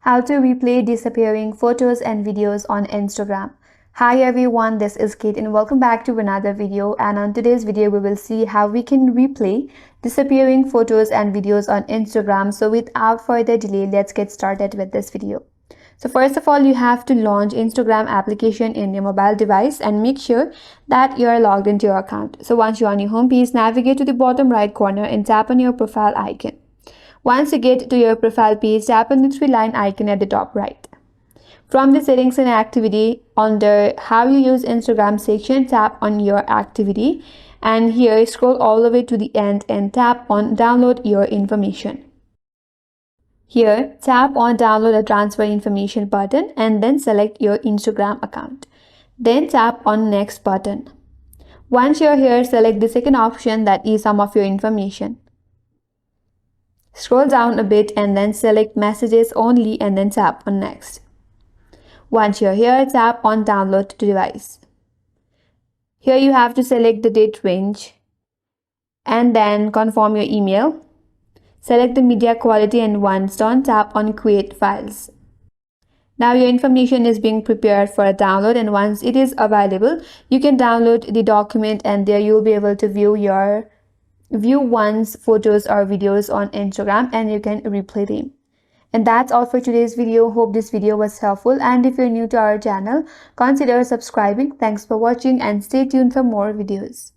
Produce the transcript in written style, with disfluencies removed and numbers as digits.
How to replay disappearing photos and videos on Instagram. Hi everyone, this is Kate and welcome back to another video, and on today's video we will see how we can replay disappearing photos and videos on Instagram. So without further delay, let's get started with this video. So first of all, you have to launch Instagram application in your mobile device and make sure that you are logged into your account. So once you're on your home page, navigate to the bottom right corner and tap on your profile icon. Once you get to your profile page, tap on the three-line icon at the top right. From the settings and activity, under how you use Instagram section, tap on your activity, and here scroll all the way to the end and tap on download your information. Here, tap on download a transfer information button and then select your Instagram account. Then tap on next button. Once you're here, select the second option, that is some of your information. Scroll down a bit and then select messages only and then tap on next. Once you're here, tap on download to device. Here you have to select the date range and then confirm your email. Select the media quality and once done, tap on create files. Now your information is being prepared for a download, and once it is available, you can download the document and there you'll be able to view one's photos or videos on Instagram and you can replay them. And that's all for today's video. Hope this video was helpful, and if you're new to our channel, consider subscribing. Thanks for watching and stay tuned for more videos.